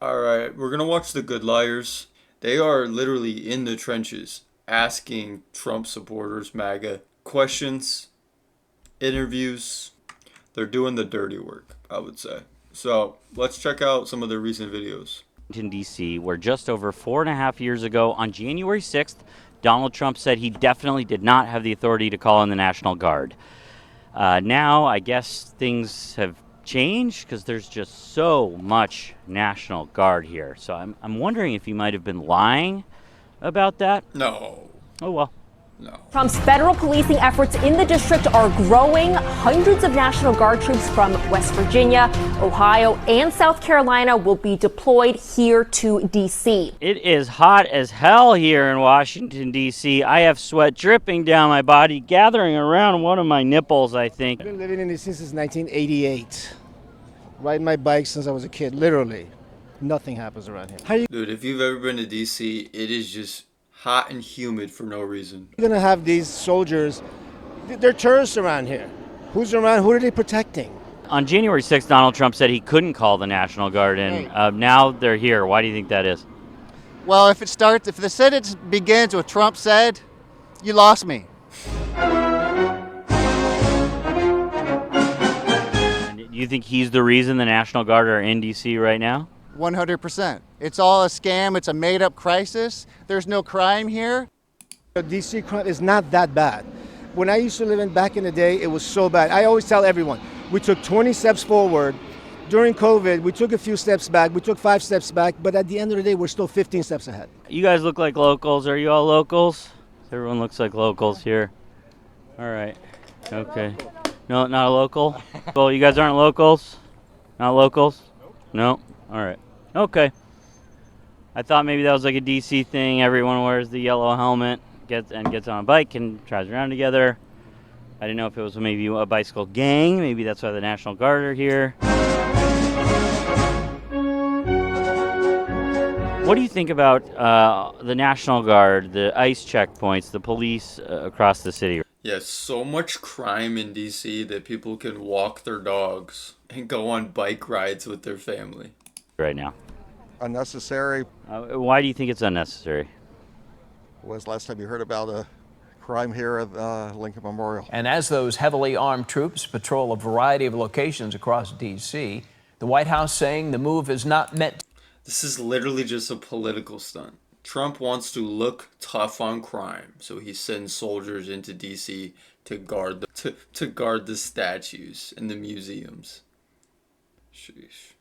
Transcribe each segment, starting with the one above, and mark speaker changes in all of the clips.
Speaker 1: All right, we're gonna watch The Good Liars. They are literally in the trenches asking Trump supporters, MAGA, questions, interviews. They're doing the dirty work, I would say. So let's check out some of their recent videos.
Speaker 2: Washington, D.C., where just over 4.5 years ago, on January 6th, Donald Trump said he definitely did not have the authority to call in the National Guard. Now, I guess things have changed because there's just so much National Guard here. So I'm wondering if he might have been lying about that.
Speaker 1: No.
Speaker 2: Oh, well.
Speaker 1: No.
Speaker 3: Trump's federal policing efforts in the district are growing. Hundreds of National Guard troops from West Virginia, Ohio, and South Carolina will be deployed here to D.C.
Speaker 2: It is hot as hell here in Washington, D.C. I have sweat dripping down my body, gathering around one of my nipples, I think.
Speaker 4: I've been living in D.C. since 1988. Riding my bike since I was a kid, literally. Nothing happens around here.
Speaker 1: Dude, if you've ever been to DC, it is just hot and humid for no reason.
Speaker 4: You're going to have these soldiers, they're tourists around here. Who's around? Who are they protecting?
Speaker 2: On January 6th, Donald Trump said he couldn't call the National Guard in. Now they're here. Why do you think that is?
Speaker 5: Well, if the sentence begins with Trump said, you lost me.
Speaker 2: And you think he's the reason the National Guard are in D.C. right now?
Speaker 5: 100%. It's all a scam. It's a made-up crisis. There's no crime here.
Speaker 4: D.C. crime is not that bad. When I used to live back in the day, it was so bad. I always tell everyone, we took 20 steps forward. During COVID, we took a few steps back. We took 5 steps back. But at the end of the day, we're still 15 steps ahead.
Speaker 2: You guys look like locals. Are you all locals? Everyone looks like locals here. All right. Okay. No, not a local? Well, you guys aren't locals? Not locals? No? All right. Okay. I thought maybe that was like a DC thing. Everyone wears the yellow helmet, gets on a bike and drives around together. I didn't know if it was maybe a bicycle gang. Maybe that's why the National Guard are here. What do you think about the National Guard, the ICE checkpoints, the police across the city?
Speaker 1: Yeah, so much crime in DC that people can walk their dogs and go on bike rides with their family.
Speaker 2: Right now.
Speaker 6: Unnecessary.
Speaker 2: Why do you think it's unnecessary?
Speaker 6: When was the last time you heard about a crime here at Lincoln Memorial?
Speaker 7: And as those heavily armed troops patrol a variety of locations across D.C., the White House saying the move is not meant.
Speaker 1: This is literally just a political stunt. Trump wants to look tough on crime, so he sends soldiers into DC to guard the statues and the museums. Sheesh.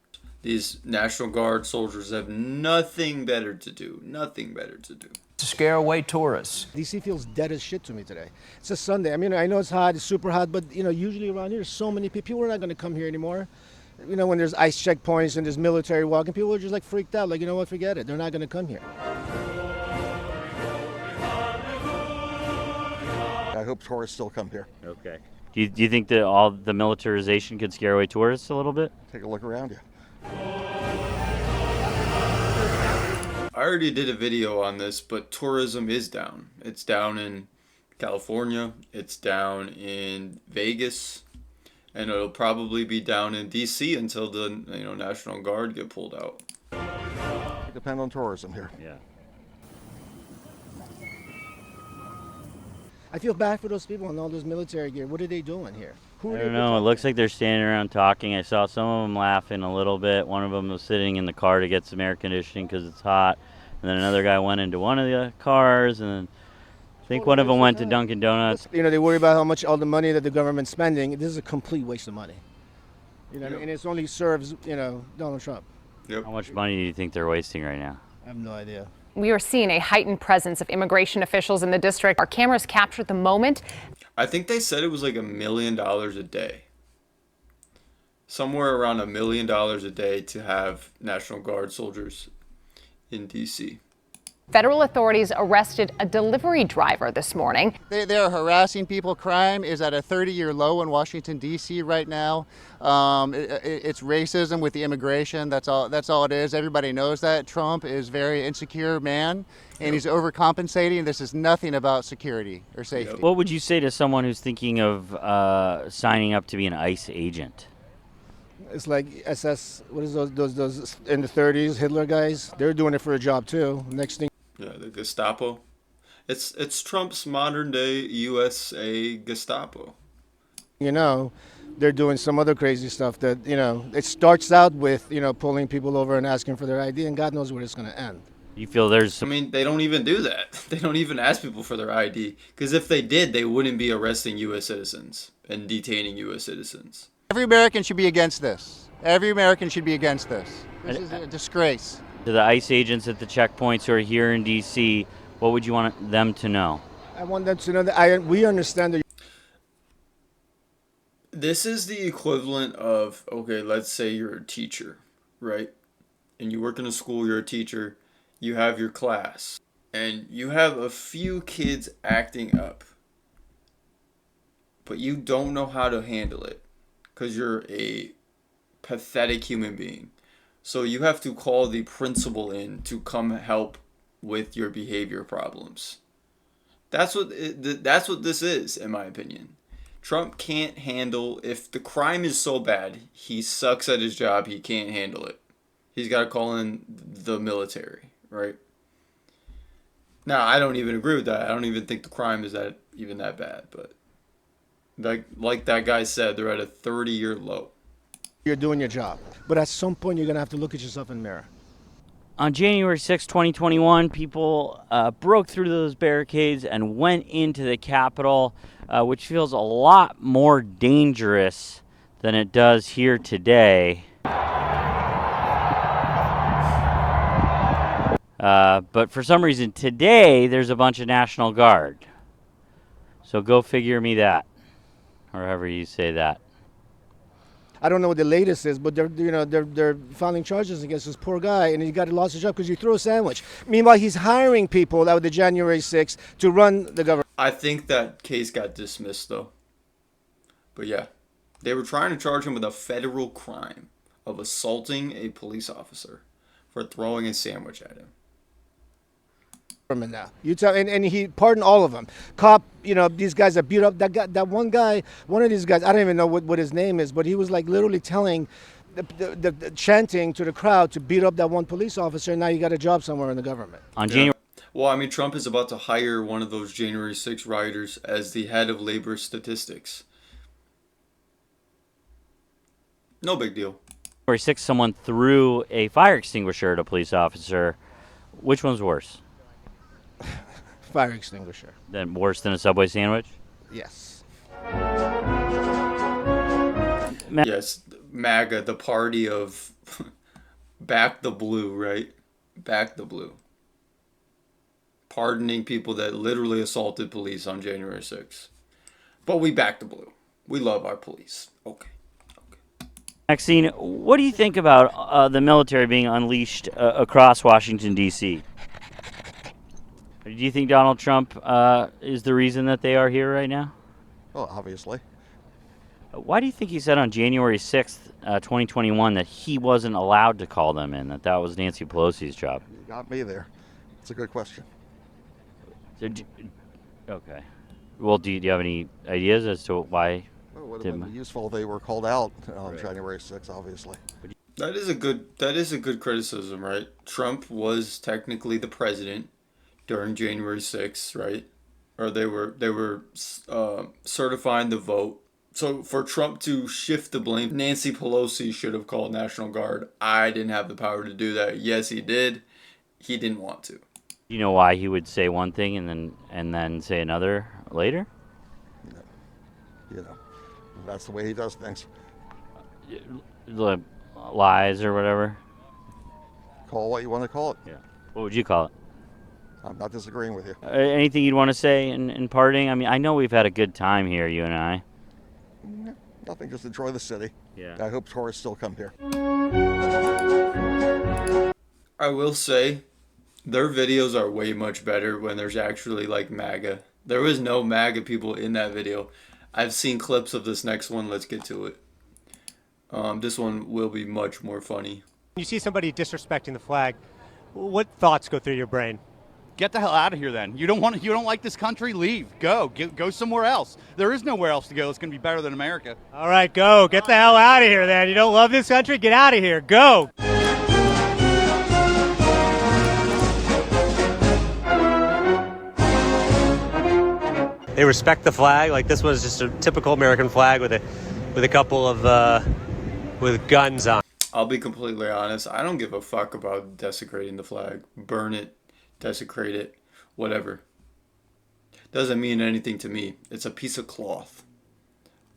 Speaker 1: These National Guard soldiers have nothing better to do. Nothing better to do.
Speaker 7: To scare away tourists.
Speaker 4: DC feels dead as shit to me today. It's a Sunday. I mean, I know it's hot, it's super hot, but usually around here, so many people are not going to come here anymore. When there's ICE checkpoints and there's military walking, people are just like freaked out. Like, you know what? Forget it. They're not going to come here.
Speaker 6: I hope tourists still come here.
Speaker 2: Okay. Do you think that all the militarization could scare away tourists a little bit?
Speaker 6: Take a look around you.
Speaker 1: I already did a video on this, but tourism is down. It's down in California, it's down in Vegas, and it'll probably be down in DC until the National Guard get pulled out.
Speaker 6: Depend on tourism here.
Speaker 2: Yeah.
Speaker 4: I feel bad for those people in all this military gear. What are they doing here?
Speaker 2: I don't know. It looks like they're standing around talking. I saw some of them laughing a little bit. One of them was sitting in the car to get some air conditioning because it's hot. And then another guy went into one of the cars, and then I think one of them went to Dunkin' Donuts.
Speaker 4: They worry about how much all the money that the government's spending. This is a complete waste of money. And it only serves, Donald Trump.
Speaker 1: Yep.
Speaker 2: How much money do you think they're wasting right now?
Speaker 4: I have no idea.
Speaker 8: We are seeing a heightened presence of immigration officials in the district. Our cameras captured the moment.
Speaker 1: I think they said it was like $1 million a day. Somewhere around $1 million a day to have National Guard soldiers in DC.
Speaker 8: Federal authorities arrested a delivery driver this morning.
Speaker 5: They are harassing people. Crime is at a 30-year low in Washington, D.C. right now. It's racism with the immigration. That's all it is. Everybody knows that. Trump is a very insecure man, and he's overcompensating. This is nothing about security or safety.
Speaker 2: What would you say to someone who's thinking of signing up to be an ICE agent?
Speaker 4: It's like SS. What is those in the 30s Hitler guys? They're doing it for a job too. Next thing.
Speaker 1: Yeah, the Gestapo. It's Trump's modern day USA Gestapo.
Speaker 4: You know, they're doing some other crazy stuff that, it starts out with, pulling people over and asking for their ID, and God knows where it's going to end.
Speaker 2: You feel there's
Speaker 1: I
Speaker 2: some.
Speaker 1: mean, they don't even do that. They don't even ask people for their ID. Because if they did, they wouldn't be arresting U.S. citizens and detaining U.S. citizens.
Speaker 5: Every American should be against this. Every American should be against this. This is a disgrace.
Speaker 2: To the ICE agents at the checkpoints who are here in D.C., what would you want them to know?
Speaker 4: I want them to know that we understand that.
Speaker 1: This is the equivalent of, okay, let's say you're a teacher, right? And you work in a school, you're a teacher, you have your class, and you have a few kids acting up, but you don't know how to handle it because you're a pathetic human being. So you have to call the principal in to come help with your behavior problems. That's what this is, in my opinion. Trump can't handle, if the crime is so bad, he sucks at his job, he can't handle it. He's got to call in the military, right? Now, I don't even agree with that. I don't even think the crime is even that bad, but like that guy said, they're at a 30-year low.
Speaker 4: You're doing your job. But at some point, you're going to have to look at yourself in the mirror.
Speaker 2: On January 6, 2021, people broke through those barricades and went into the Capitol, which feels a lot more dangerous than it does here today. But for some reason, today, there's a bunch of National Guard. So go figure me that, or however you say that.
Speaker 4: I don't know what the latest is, but they're filing charges against this poor guy, and he got lost his job because you threw a sandwich. Meanwhile, he's hiring people out of the January 6th to run the government.
Speaker 1: I think that case got dismissed, though. But yeah, they were trying to charge him with a federal crime of assaulting a police officer for throwing a sandwich at him.
Speaker 4: Now you tell, and he pardoned all of them. Cop, these guys that beat up that guy, that one guy, one of these guys. I don't even know what his name is, but he was like literally telling, the chanting to the crowd to beat up that one police officer. And now you got a job somewhere in the government.
Speaker 2: On January.
Speaker 1: Well, I mean, Trump is about to hire one of those January 6 rioters as the head of labor statistics. No big deal.
Speaker 2: January 6, someone threw a fire extinguisher at a police officer. Which one's worse?
Speaker 4: Fire extinguisher.
Speaker 2: Then worse than a Subway sandwich?
Speaker 4: Yes.
Speaker 1: Yes, MAGA, the party of back the blue, right? Back the blue. Pardoning people that literally assaulted police on January 6th. But we back the blue. We love our police. Okay.
Speaker 2: Maxine, what do you think about the military being unleashed across Washington, D.C.? Do you think Donald Trump is the reason that they are here right now?
Speaker 6: Well, obviously.
Speaker 2: Why do you think he said on January 6th, 2021, that he wasn't allowed to call them in, that was Nancy Pelosi's job?
Speaker 6: You got me there. It's a good question.
Speaker 2: Okay. Well, do you have any ideas as to why?
Speaker 6: Well, it would have been useful if they were called out on January 6th, obviously.
Speaker 1: That is a good criticism, right? Trump was technically the president during January 6th, right? Or they were certifying the vote. So for Trump to shift the blame, Nancy Pelosi should have called National Guard. I didn't have the power to do that. Yes, he did. He didn't want to.
Speaker 2: You know why he would say one thing and then say another later?
Speaker 6: That's the way he does things.
Speaker 2: Lies or whatever.
Speaker 6: Call what you want to call it.
Speaker 2: Yeah. What would you call it?
Speaker 6: I'm not disagreeing with you.
Speaker 2: Anything you'd want to say in parting? I mean, I know we've had a good time here, you and I.
Speaker 6: Nothing, just enjoy the city.
Speaker 2: Yeah.
Speaker 6: I hope tourists still come here.
Speaker 1: I will say, their videos are way much better when there's actually like MAGA. There was no MAGA people in that video. I've seen clips of this next one. Let's get to it. This one will be much more funny.
Speaker 9: You see somebody disrespecting the flag, what thoughts go through your brain? get the hell out of here then. You don't like this country? Leave. Go somewhere else. There is nowhere else to go. It's going to be better than America.
Speaker 10: All right, go. Get the hell out of here then. You don't love this country? Get out of here. Go.
Speaker 11: They respect the flag. Like, this was just a typical American flag with a couple of with guns on.
Speaker 1: I'll be completely honest. I don't give a fuck about desecrating the flag. Burn it, desecrate it, whatever. Doesn't mean anything to me. It's a piece of cloth.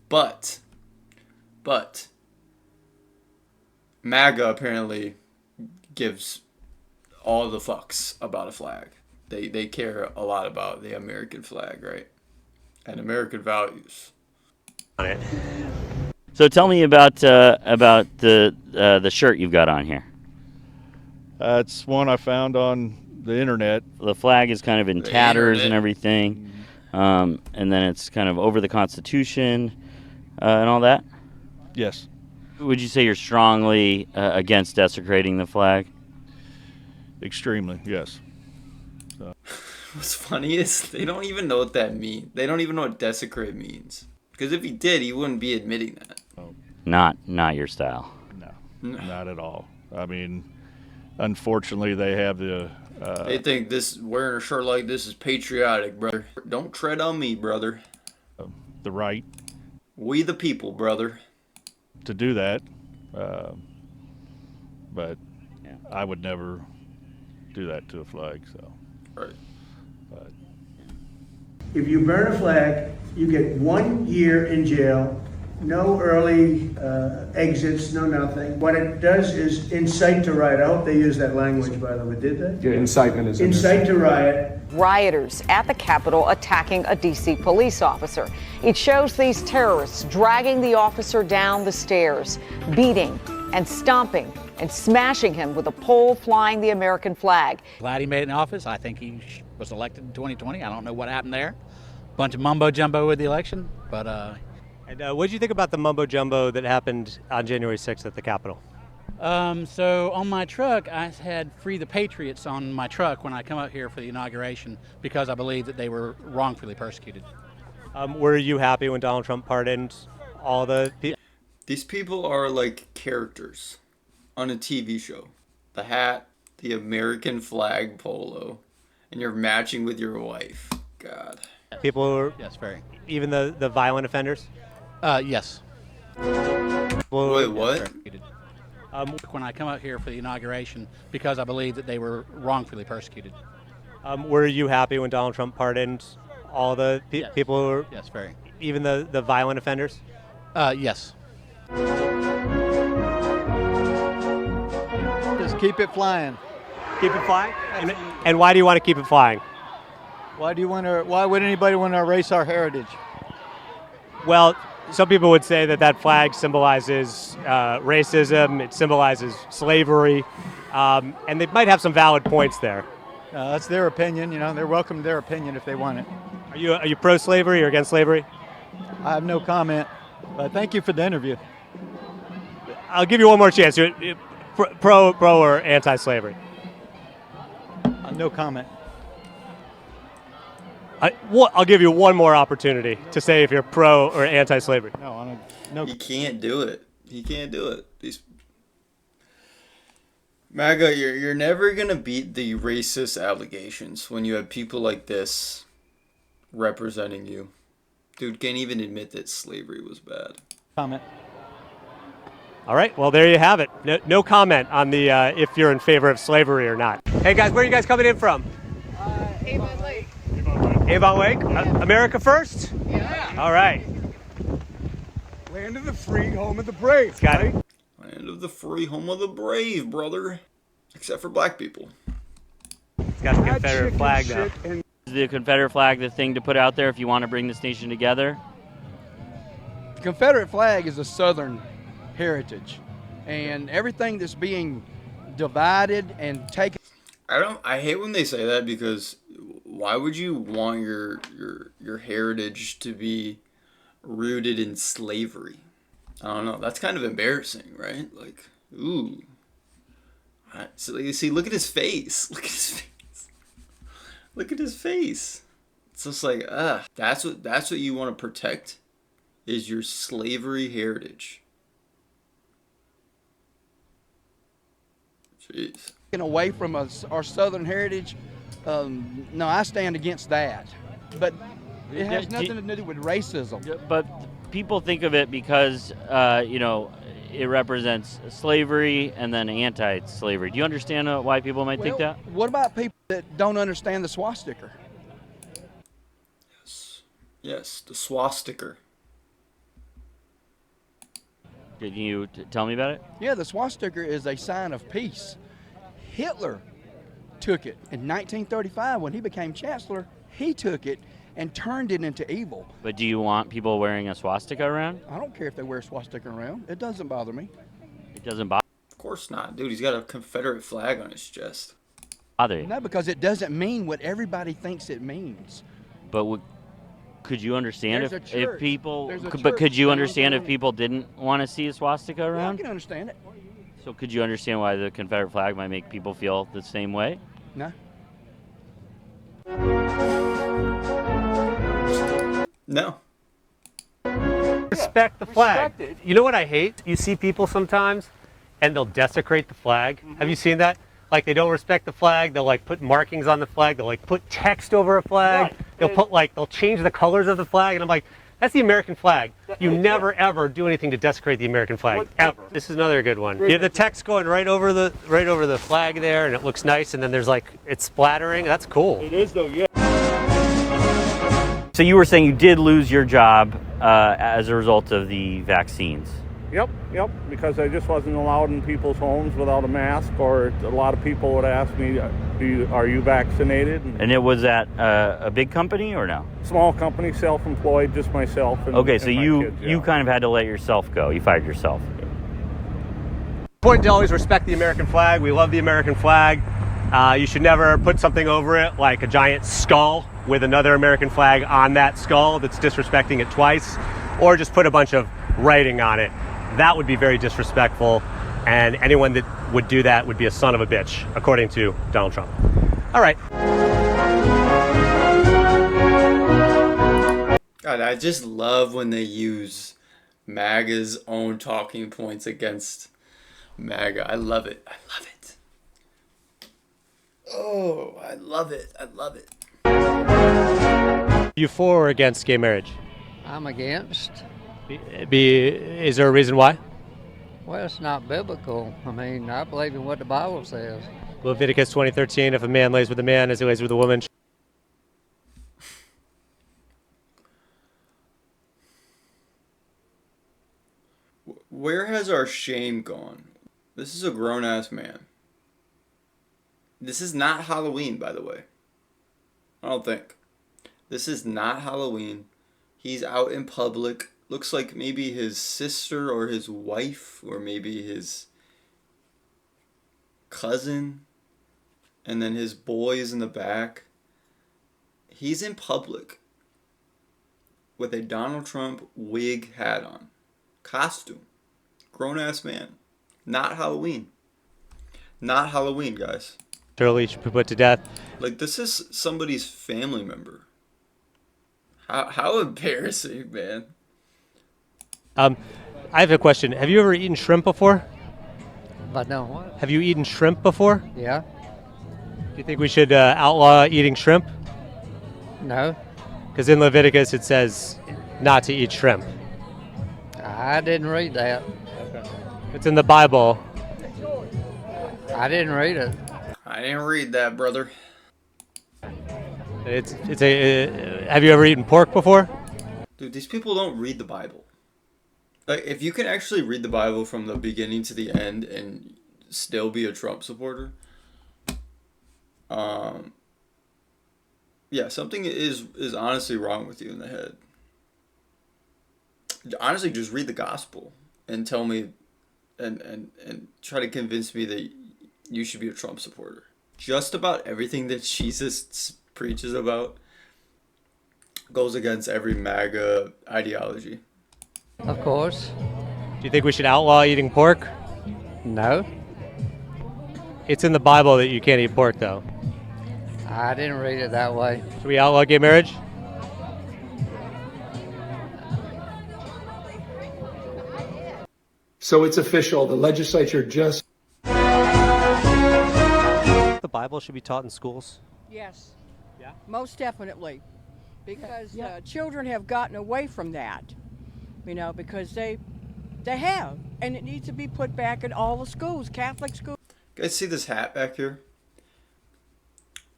Speaker 1: But MAGA apparently gives all the fucks about a flag. They care a lot about the American flag, right? And American values.
Speaker 2: So tell me about the shirt you've got on here.
Speaker 12: It's one I found on the internet.
Speaker 2: The flag is kind of in tatters and everything, and then it's kind of over the Constitution and all that.
Speaker 12: Yes.
Speaker 2: Would you say you're strongly against desecrating the flag?
Speaker 12: Extremely, yes. So.
Speaker 1: What's funny is they don't even know what that means. They don't even know what desecrate means. Because if he did, he wouldn't be admitting that.
Speaker 2: Not your style.
Speaker 12: No, not at all. I mean, unfortunately, they have the...
Speaker 1: they think wearing a shirt like this is patriotic, brother. Don't tread on me, brother.
Speaker 12: The right.
Speaker 1: We the people, brother.
Speaker 12: To do that. But yeah. I would never do that to a flag, so...
Speaker 1: Right.
Speaker 12: But.
Speaker 13: If you burn a flag, you get 1 year in jail, no early exits, no nothing. What it does is incite to riot. I hope they use that language, by the way. Did they?
Speaker 14: Yeah, incitement is
Speaker 13: incite to riot.
Speaker 15: Rioters at the Capitol attacking a D.C. police officer. It shows these terrorists dragging the officer down the stairs, beating and stomping and smashing him with a pole flying the American flag.
Speaker 16: Glad he made it in office. I think he was elected in 2020. I don't know what happened there. Bunch of mumbo jumbo with the election, but.
Speaker 11: And what did you think about the mumbo jumbo that happened on January 6th at the Capitol?
Speaker 16: So on my truck, I had "Free the Patriots" on my truck when I come out here for the inauguration because I believe that they were wrongfully persecuted.
Speaker 11: Were you happy when Donald Trump pardoned all the people?
Speaker 1: These people are like characters on a TV show. The hat, the American flag polo, and you're matching with your wife. God.
Speaker 11: People who are,
Speaker 16: yes, very.
Speaker 11: Even the violent offenders?
Speaker 16: Yes.
Speaker 11: Well,
Speaker 1: wait, what?
Speaker 16: When I come out here for the inauguration because I believe that they were wrongfully persecuted.
Speaker 11: Were you happy when Donald Trump pardoned all the
Speaker 16: yes.
Speaker 11: people who are,
Speaker 16: yes, very.
Speaker 11: Even the violent offenders?
Speaker 16: Yes.
Speaker 17: Just keep it flying.
Speaker 11: Keep it flying? And why do you want to keep it flying?
Speaker 17: Why would anybody want to erase our heritage?
Speaker 11: Well, some people would say that flag symbolizes racism, it symbolizes slavery, and they might have some valid points there.
Speaker 17: That's their opinion, they're welcome to their opinion if they want it.
Speaker 11: Are you pro-slavery or against slavery?
Speaker 17: I have no comment, but thank you for the interview.
Speaker 11: I'll give you one more chance. You're pro or anti-slavery?
Speaker 17: No comment.
Speaker 11: I'll give you one more opportunity to say if you're pro or anti-slavery.
Speaker 1: No. He can't do it. He can't do it. These MAGA, you're never gonna beat the racist allegations when you have people like this representing you. Dude can't even admit that slavery was bad.
Speaker 17: Comment.
Speaker 11: All right. Well, there you have it. No comment on the if you're in favor of slavery or not. Hey guys, where are you guys coming in from?
Speaker 18: Avon Lake.
Speaker 11: Avon Lake? America first?
Speaker 18: Yeah.
Speaker 11: All right.
Speaker 18: Land of the free, home of the brave.
Speaker 11: Got it.
Speaker 1: Land of the free, home of the brave, brother. Except for black people.
Speaker 11: It's got the Confederate flag now.
Speaker 2: Is the Confederate flag the thing to put out there if you want to bring this nation together?
Speaker 18: The Confederate flag is a Southern heritage, and everything that's being divided and taken.
Speaker 1: I hate when they say that because why would you want your heritage to be rooted in slavery? I don't know. That's kind of embarrassing, right? Like, ooh. So you see, look at his face. Look at his face. Look at his face. It's just like, that's what you want to protect, is your slavery heritage. Jeez.
Speaker 18: Away from us, our Southern heritage, no, I stand against that. But it has nothing to do with racism.
Speaker 2: But people think of it because, it represents slavery and then anti-slavery. Do you understand why people might think that?
Speaker 18: What about people that don't understand the swastika?
Speaker 1: Yes, the swastika.
Speaker 2: Can you tell me about it?
Speaker 18: Yeah, the swastika is a sign of peace. Hitler took it in 1935 when he became chancellor. He took it and turned it into evil.
Speaker 2: But do you want people wearing a swastika around?
Speaker 18: I don't care if they wear a swastika around. It doesn't bother me.
Speaker 2: It doesn't bother?
Speaker 1: Of course not, dude. He's got a Confederate flag on his chest.
Speaker 2: Bother you?
Speaker 18: No, because it doesn't mean what everybody thinks it means.
Speaker 2: But could you understand
Speaker 18: There's a
Speaker 2: if
Speaker 18: church.
Speaker 2: people?
Speaker 18: There's a
Speaker 2: But
Speaker 18: church
Speaker 2: could you
Speaker 18: down
Speaker 2: understand if
Speaker 18: there.
Speaker 2: people didn't want to see a swastika
Speaker 18: Yeah, I
Speaker 2: around?
Speaker 18: can understand it.
Speaker 2: So could you understand why the Confederate flag might make people feel the same way?
Speaker 18: No.
Speaker 1: No.
Speaker 11: Respect the flag. You know what I hate? You see people sometimes and they'll desecrate the flag. Have you seen that? Like they don't respect the flag. They'll like put markings on the flag. They'll like put text over a flag. They'll change the colors of the flag. And I'm like, that's the American flag. You never ever do anything to desecrate the American flag, ever. This is another good one. You have the text going right over the flag there, and it looks nice. And then there's like it's splattering. That's cool.
Speaker 14: It is though, yeah.
Speaker 2: So you were saying you did lose your job as a result of the vaccines.
Speaker 14: Yep, because I just wasn't allowed in people's homes without a mask, or a lot of people would ask me, are you vaccinated?
Speaker 2: And it was at a big company or no?
Speaker 14: Small company, self-employed, just myself. And,
Speaker 2: Okay, so
Speaker 14: and my
Speaker 2: you
Speaker 14: kids, yeah.
Speaker 2: you kind of had to let yourself go. You fired yourself.
Speaker 11: Important to always respect the American flag. We love the American flag. You should never put something over it like a giant skull with another American flag on that skull that's disrespecting it twice, or just put a bunch of writing on it. That would be very disrespectful, and anyone that would do that would be a son of a bitch, according to Donald Trump. All right.
Speaker 1: God, I just love when they use MAGA's own talking points against MAGA. I love it. I love it. Oh, I love it. I love it.
Speaker 11: You for or against gay marriage?
Speaker 19: I'm against.
Speaker 11: Is there a reason why?
Speaker 19: Well, it's not biblical. I mean, I believe in what the Bible says.
Speaker 11: Leviticus 20:13, if a man lays with a man as he lays with a woman.
Speaker 1: Where has our shame gone? This is a grown-ass man. This is not Halloween, by the way. I don't think. This is not Halloween. He's out in public. Looks like maybe his sister or his wife or maybe his cousin. And then his boys in the back. He's in public with a Donald Trump wig hat on. Costume. Grown-ass man. Not Halloween. Not Halloween, guys.
Speaker 11: Surely should be put to death.
Speaker 1: Like, this is somebody's family member. How embarrassing, man.
Speaker 11: I have a question. Have you ever eaten shrimp before?
Speaker 19: But no, what?
Speaker 11: Have you eaten shrimp before?
Speaker 19: Yeah.
Speaker 11: Do you think we should outlaw eating shrimp?
Speaker 19: No.
Speaker 11: Because in Leviticus it says not to eat shrimp.
Speaker 19: I didn't read that.
Speaker 11: It's in the Bible.
Speaker 19: I didn't read it.
Speaker 1: I didn't read that, brother.
Speaker 11: Have you ever eaten pork before?
Speaker 1: Dude, these people don't read the Bible. Like, if you can actually read the Bible from the beginning to the end and still be a Trump supporter, yeah, something is honestly wrong with you in the head. Honestly, just read the gospel and tell me and try to convince me that you should be a Trump supporter. Just about everything that Jesus preaches about goes against every MAGA ideology.
Speaker 19: Of course.
Speaker 11: Do you think we should outlaw eating pork?
Speaker 19: No.
Speaker 11: It's in the Bible that you can't eat pork, though.
Speaker 19: I didn't read it that way.
Speaker 11: Should we outlaw gay marriage?
Speaker 20: So it's official. The legislature just.
Speaker 11: The Bible should be taught in schools.
Speaker 21: Yes.
Speaker 11: Yeah?
Speaker 21: Most definitely. Because children have gotten away from that. Because they have. And it needs to be put back in all the schools, Catholic schools.
Speaker 1: Guys, see this hat back here?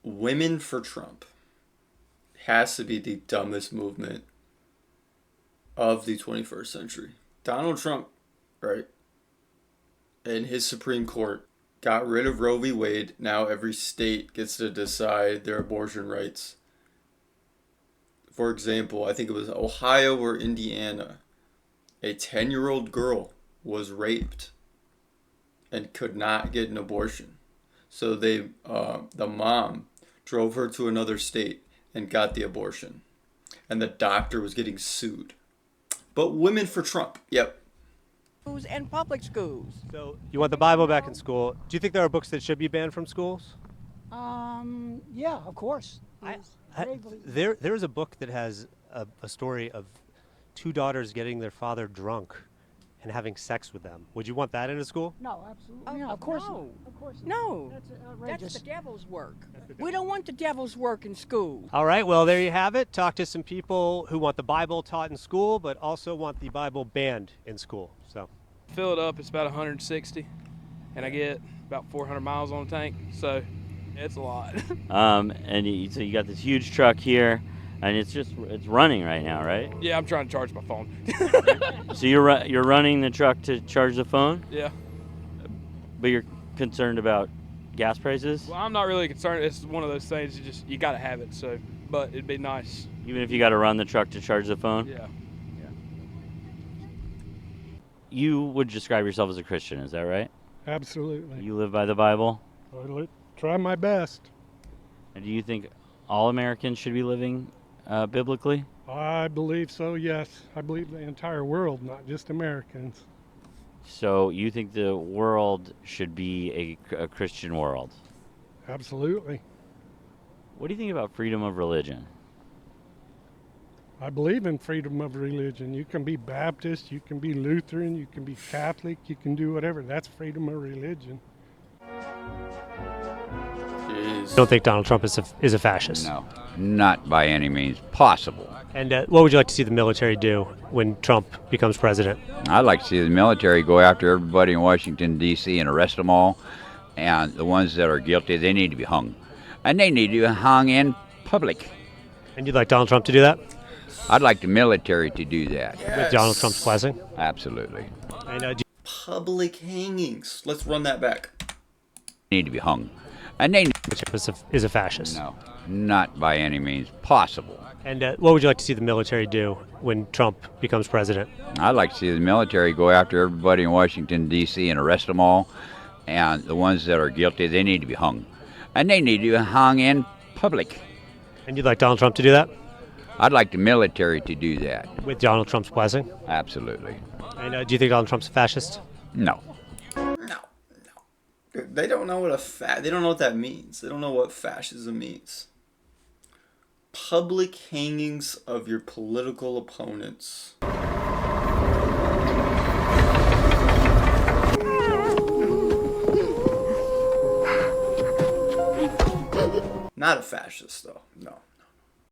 Speaker 1: Women for Trump has to be the dumbest movement of the 21st century. Donald Trump, right, and his Supreme Court got rid of Roe v. Wade. Now every state gets to decide their abortion rights. For example, I think it was Ohio or Indiana. A 10-year-old girl was raped and could not get an abortion. So the mom drove her to another state and got the abortion. And the doctor was getting sued. But women for Trump, yep.
Speaker 21: Schools and public schools.
Speaker 11: So you want the Bible back in school. Do you think there are books that should be banned from schools?
Speaker 22: Yeah, of course.
Speaker 11: There is a book that has a story of two daughters getting their father drunk and having sex with them. Would you want that in a school?
Speaker 22: No, absolutely. Yeah, of course.
Speaker 21: No.
Speaker 22: Of course.
Speaker 21: No.
Speaker 22: That's outrageous.
Speaker 21: That's the devil's work. We don't want the devil's work in school.
Speaker 11: All right, well, there you have it. Talk to some people who want the Bible taught in school, but also want the Bible banned in school. So,
Speaker 23: fill it up, it's about 160, and I get about 400 miles on the tank, so it's a lot.
Speaker 2: So you got this huge truck here, and it's running right now, right?
Speaker 23: Yeah, I'm trying to charge my phone.
Speaker 2: So you're running the truck to charge the phone?
Speaker 23: Yeah.
Speaker 2: But you're concerned about gas prices?
Speaker 23: Well, I'm not really concerned. It's one of those things you got to have it. So, but it'd be nice.
Speaker 2: Even if you got to run the truck to charge the phone?
Speaker 23: Yeah.
Speaker 2: You would describe yourself as a Christian, is that right?
Speaker 24: Absolutely.
Speaker 2: You live by the Bible?
Speaker 24: I try my best.
Speaker 2: And do you think all Americans should be living biblically?
Speaker 24: I believe so, yes. I believe the entire world, not just Americans.
Speaker 2: So you think the world should be a Christian world?
Speaker 24: Absolutely.
Speaker 2: What do you think about freedom of religion?
Speaker 24: I believe in freedom of religion. You can be Baptist, you can be Lutheran, you can be Catholic, you can do whatever. That's freedom of religion.
Speaker 11: You don't think Donald Trump is a fascist?
Speaker 25: No, not by any means possible.
Speaker 11: And what would you like to see the military do when Trump becomes president?
Speaker 25: I'd like to see the military go after everybody in Washington, D.C. and arrest them all. And the ones that are guilty, they need to be hung. And they need to be hung in public.
Speaker 11: And you'd like Donald Trump to do that?
Speaker 25: I'd like the military to do that.
Speaker 1: Yes.
Speaker 11: With Donald Trump's blessing?
Speaker 25: Absolutely.
Speaker 11: And,
Speaker 1: public hangings. Let's run that back.
Speaker 25: Need to be hung. And they
Speaker 11: is a fascist?
Speaker 25: No, not by any means possible.
Speaker 11: And what would you like to see the military do when Trump becomes president?
Speaker 25: I'd like to see the military go after everybody in Washington, D.C. and arrest them all. And the ones that are guilty, they need to be hung. And they need to be hung in public.
Speaker 11: And you'd like Donald Trump to do that?
Speaker 25: I'd like the military to do that.
Speaker 11: With Donald Trump's blessing?
Speaker 25: Absolutely.
Speaker 11: And do you think Donald Trump's a fascist?
Speaker 25: No.
Speaker 1: They don't know what they don't know what that means. They don't know what fascism means. Public hangings of your political opponents. Not a fascist, though. No.